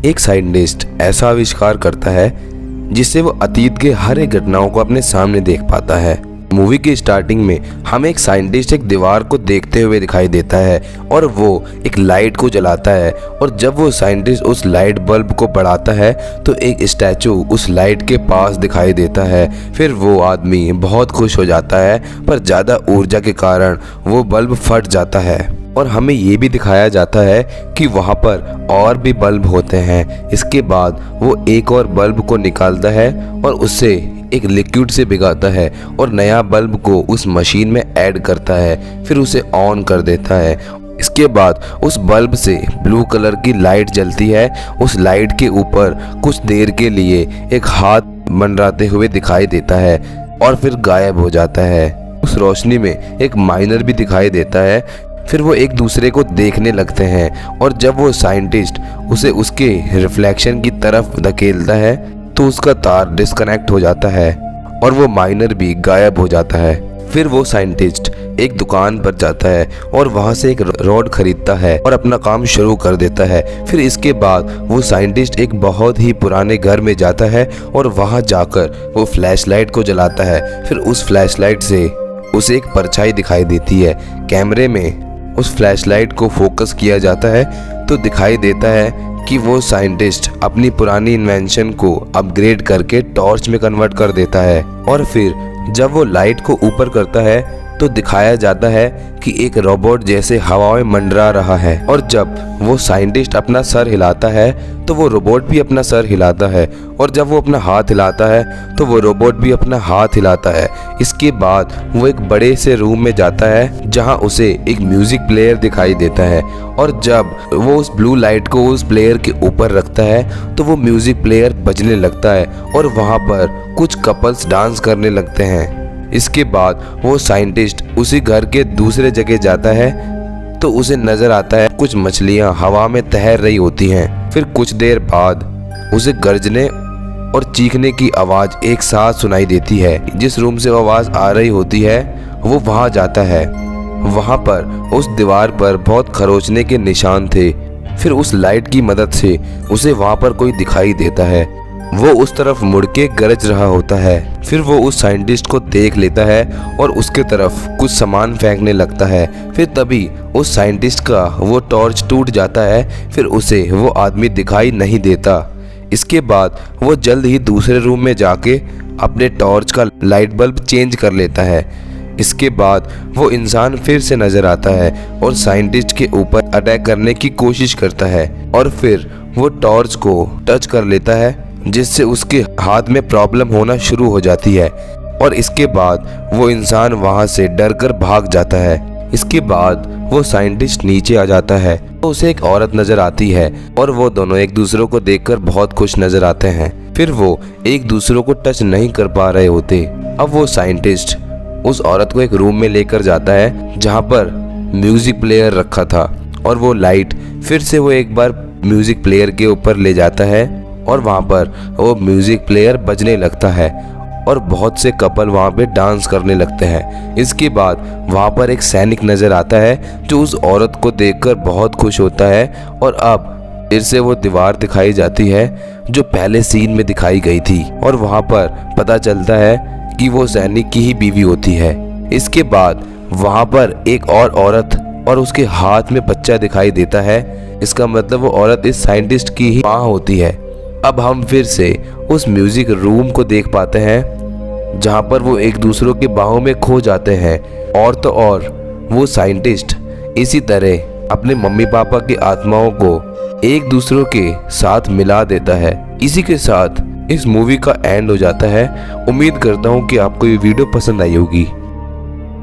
एक साइंटिस्ट ऐसा आविष्कार करता है जिससे वो अतीत के हर एक घटनाओं को अपने सामने देख पाता है। मूवी की स्टार्टिंग में हमें एक साइंटिस्ट एक दीवार को देखते हुए दिखाई देता है और वो एक लाइट को जलाता है, और जब वो साइंटिस्ट उस लाइट बल्ब को बढ़ाता है तो एक स्टैचू उस लाइट के पास दिखाई देता है। फिर वो आदमी बहुत खुश हो जाता है, पर ज़्यादा ऊर्जा के कारण वो बल्ब फट जाता है और हमें ये भी दिखाया जाता है कि वहाँ पर और भी बल्ब होते हैं। इसके बाद वो एक और बल्ब को निकालता है और उससे एक लिक्विड से भिगाता है और नया बल्ब को उस मशीन में ऐड करता है, फिर उसे ऑन कर देता है। इसके बाद उस बल्ब से ब्लू कलर की लाइट जलती है। उस लाइट के ऊपर कुछ देर के लिए एक हाथ मंडराते हुए दिखाई देता है और फिर गायब हो जाता है। उस रोशनी में एक माइनर भी दिखाई देता है। फिर वो एक दूसरे को देखने लगते हैं और जब वो साइंटिस्ट उसे उसके रिफ्लेक्शन की तरफ धकेलता है तो उसका तार डिस्कनेक्ट हो जाता है और वो माइनर भी गायब हो जाता है। फिर वो साइंटिस्ट एक दुकान पर जाता है और वहाँ से एक रॉड खरीदता है और अपना काम शुरू कर देता है। फिर इसके बाद वो साइंटिस्ट एक बहुत ही पुराने घर में जाता है और वहाँ जाकर वो फ्लैशलाइट को जलाता है। फिर उस फ्लैशलाइट से उसे एक परछाई दिखाई देती है। कैमरे में उस फ्लैशलाइट को फोकस किया जाता है तो दिखाई देता है कि वो साइंटिस्ट अपनी पुरानी इन्वेंशन को अपग्रेड करके टॉर्च में कन्वर्ट कर देता है। और फिर जब वो लाइट को ऊपर करता है तो दिखाया जाता है कि एक रोबोट जैसे हवा में मंडरा रहा है, और जब वो साइंटिस्ट अपना सर हिलाता है तो वो रोबोट भी अपना सर हिलाता है, और जब वो अपना हाथ हिलाता है तो वो रोबोट भी अपना हाथ हिलाता है। इसके बाद वो एक बड़े से रूम में जाता है जहां उसे एक म्यूजिक प्लेयर दिखाई देता है, और जब वो उस ब्लू लाइट को उस प्लेयर के ऊपर रखता है तो वो म्यूजिक प्लेयर बजने लगता है और वहां पर कुछ कपल्स डांस करने लगते हैं। इसके बाद वो साइंटिस्ट उसी घर के दूसरे जगह जाता है तो उसे नजर आता है कुछ मछलियां हवा में तैर रही होती हैं। फिर कुछ देर बाद उसे गरजने और चीखने की आवाज एक साथ सुनाई देती है। जिस रूम से वो आवाज आ रही होती है वो वहां जाता है। वहां पर उस दीवार पर बहुत खरोचने के निशान थे। फिर उस लाइट की मदद से उसे वहां पर कोई दिखाई देता है। वो उस तरफ मुड़ के गरज रहा होता है। फिर वो उस साइंटिस्ट को देख लेता है और उसके तरफ कुछ सामान फेंकने लगता है। फिर तभी उस साइंटिस्ट का वो टॉर्च टूट जाता है। फिर उसे वो आदमी दिखाई नहीं देता। इसके बाद वो जल्द ही दूसरे रूम में जाके अपने टॉर्च का लाइट बल्ब चेंज कर लेता है। इसके बाद वो इंसान फिर से नजर आता है और साइंटिस्ट के ऊपर अटैक करने की कोशिश करता है, और फिर वो टॉर्च को टच कर लेता है जिससे उसके हाथ में प्रॉब्लम होना शुरू हो जाती है, और इसके बाद वो इंसान वहां से डरकर भाग जाता है। इसके बाद वो साइंटिस्ट नीचे आ जाता है तो उसे एक औरत नजर आती है और वो दोनों एक दूसरे को देखकर बहुत खुश नजर आते हैं। फिर वो एक दूसरे को टच नहीं कर पा रहे होते। अब वो साइंटिस्ट उस औरत को एक रूम में लेकर जाता है जहाँ पर म्यूजिक प्लेयर रखा था, और वो लाइट फिर से वो एक बार म्यूजिक प्लेयर के ऊपर ले जाता है और वहाँ पर वो म्यूजिक प्लेयर बजने लगता है और बहुत से कपल वहाँ पे डांस करने लगते हैं। इसके बाद वहाँ पर एक सैनिक नज़र आता है जो उस औरत को देखकर बहुत खुश होता है, और अब फिर से वो दीवार दिखाई जाती है जो पहले सीन में दिखाई गई थी, और वहाँ पर पता चलता है कि वो सैनिक की ही बीवी होती है। इसके बाद वहाँ पर एक और औरत और उसके हाथ में बच्चा दिखाई देता है। इसका मतलब वो औरत इस साइंटिस्ट की ही माँ होती है। अब हम फिर से उस म्यूजिक रूम को देख पाते हैं जहाँ पर वो एक दूसरे के बाहों में खो जाते हैं, और तो और वो साइंटिस्ट इसी तरह अपने मम्मी पापा की आत्माओं को एक दूसरे के साथ मिला देता है। इसी के साथ इस मूवी का एंड हो जाता है। उम्मीद करता हूँ कि आपको ये वीडियो पसंद आई होगी।